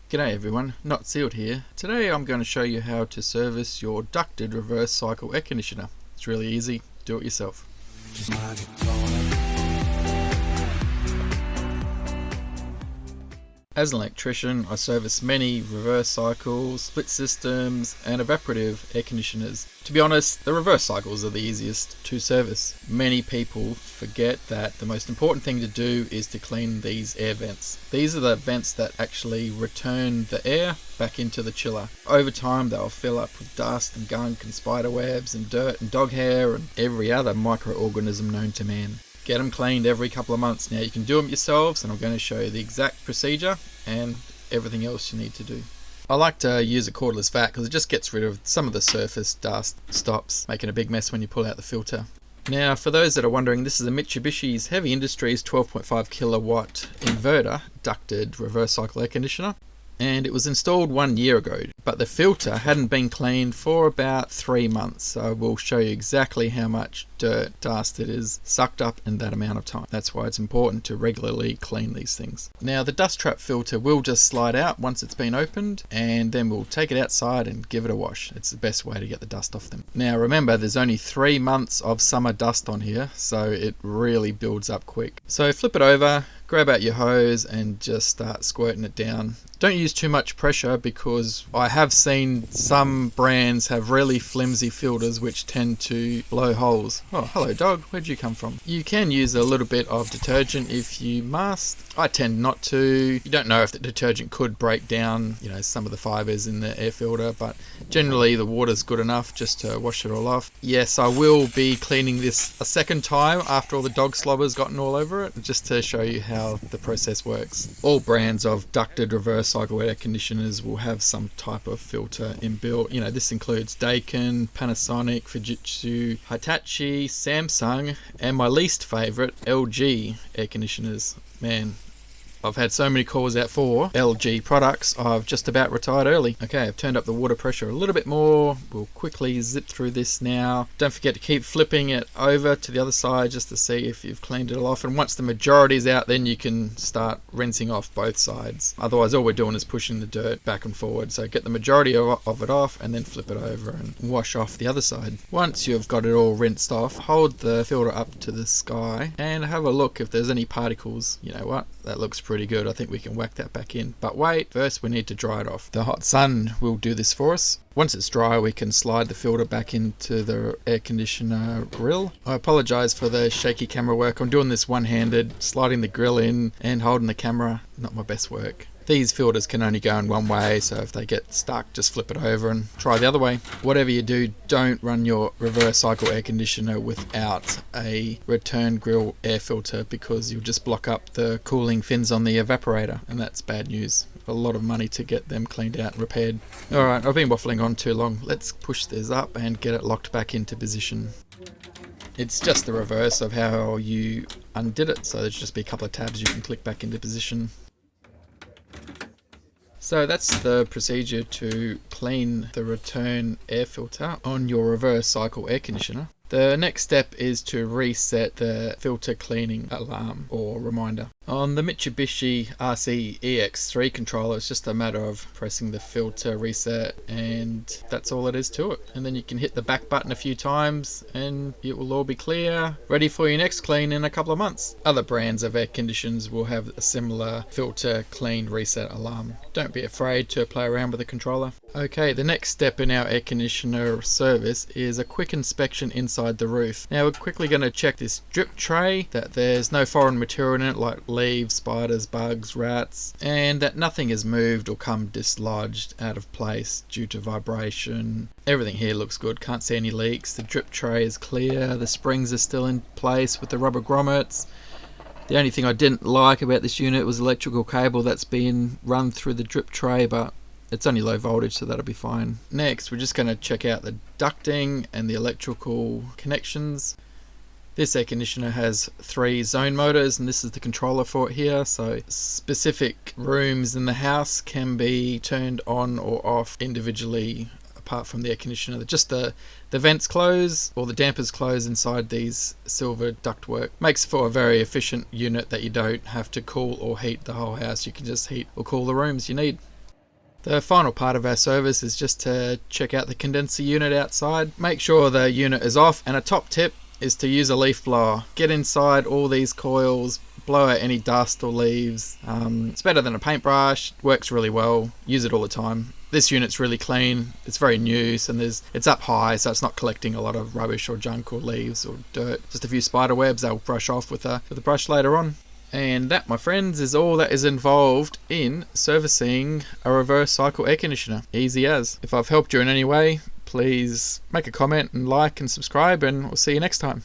G'day everyone, Not Sealed here. Today I'm going to show you how to service your ducted reverse cycle air conditioner. It's really easy, do it yourself. As an electrician, I service many reverse cycles, split systems and evaporative air conditioners. To be honest, the reverse cycles are the easiest to service. Many people forget that the most important thing to do is to clean these air vents. These are the vents that actually return the air back into the chiller. Over time they'll fill up with dust and gunk and spider webs and dirt and dog hair and every other microorganism known to man. Get them cleaned every couple of months. Now you can do them yourselves, and I'm going to show you the exact procedure and everything else you need to do. I like to use a cordless vac because it just gets rid of some of the surface dust, stops making a big mess when you pull out the filter. Now for those that are wondering, this is a MITSUBISHI Heavy Industries 12.5 kilowatt inverter ducted reverse cycle air conditioner. And it was installed 1 year ago, but the filter hadn't been cleaned for about 3 months. So we'll show you exactly how much dirt, dust it is sucked up in that amount of time. That's why it's important to regularly clean these things. Now the dust trap filter will just slide out once it's been opened, and then we'll take it outside and give it a wash. It's the best way to get the dust off them. Now remember, there's only 3 months of summer dust on here, so it really builds up quick. So flip it over, grab out your hose and just start squirting it down. Don't use too much pressure because I have seen some brands have really flimsy filters which tend to blow holes. Oh, hello dog, where'd you come from? You can use a little bit of detergent if you must. I tend not to. You don't know if the detergent could break down, some of the fibers in the air filter, but generally the water's good enough just to wash it all off. Yes, I will be cleaning this a second time after all the dog slobber's gotten all over it, just to show you how the process works. All brands of ducted reverse cycle air conditioners will have some type of filter inbuilt. This includes Daikin, Panasonic, Fujitsu, Hitachi, Samsung, and my least favorite, LG air conditioners. Man, I've had so many calls out for LG products, I've just about retired early. Okay, I've turned up the water pressure a little bit more. We'll quickly zip through this now. Don't forget to keep flipping it over to the other side just to see if you've cleaned it all off. And once the majority is out, then you can start rinsing off both sides. Otherwise, all we're doing is pushing the dirt back and forward. So get the majority of it off and then flip it over and wash off the other side. Once you've got it all rinsed off, hold the filter up to the sky and have a look if there's any particles. You know what? That looks pretty good. I think we can whack that back in. But wait, first we need to dry it off. The hot sun will do this for us. Once it's dry, we can slide the filter back into the air conditioner grill. I apologize for the shaky camera work. I'm doing this one-handed, sliding the grill in and holding the camera. Not my best work. These filters can only go in one way, so if they get stuck, just flip it over and try the other way. Whatever you do, don't run your reverse cycle air conditioner without a return grill air filter because you'll just block up the cooling fins on the evaporator, and that's bad news. A lot of money to get them cleaned out and repaired. Alright, I've been waffling on too long. Let's push this up and get it locked back into position. It's just the reverse of how you undid it, so there's just be a couple of tabs you can click back into position. So that's the procedure to clean the return air filter on your reverse cycle air conditioner. The next step is to reset the filter cleaning alarm or reminder. On the MITSUBISHI RC EX3 controller, it's just a matter of pressing the filter reset, and that's all it is to it. And then you can hit the back button a few times and it will all be clear, ready for your next clean in a couple of months. Other brands of air conditioners will have a similar filter clean reset alarm. Don't be afraid to play around with the controller. Okay, the next step in our air conditioner service is a quick inspection inside the roof. Now we're quickly going to check this drip tray, that there's no foreign material in it like leaves, spiders, bugs, rats, and that nothing has moved or come dislodged out of place due to vibration. Everything here looks good, can't see any leaks. The drip tray is clear, the springs are still in place with the rubber grommets. The only thing I didn't like about this unit was the electrical cable that's been run through the drip tray, but it's only low voltage, so that'll be fine. Next, we're just going to check out the ducting and the electrical connections. This air conditioner has 3 zone motors, and this is the controller for it here. So specific rooms in the house can be turned on or off individually apart from the air conditioner. Just the vents close or the dampers close inside these silver ductwork. Makes for a very efficient unit that you don't have to cool or heat the whole house. You can just heat or cool the rooms you need. The final part of our service is just to check out the condenser unit outside. Make sure the unit is off, and a top tip is to use a leaf blower. Get inside all these coils, blow out any dust or leaves. It's better than a paintbrush, works really well, use it all the time. This unit's really clean, it's very new, and it's up high, so it's not collecting a lot of rubbish or junk or leaves or dirt. Just a few spider webs they'll brush off with a brush later on. And that, my friends, is all that is involved in servicing a reverse cycle air conditioner. Easy as. If I've helped you in any way, please make a comment and like and subscribe, and we'll see you next time.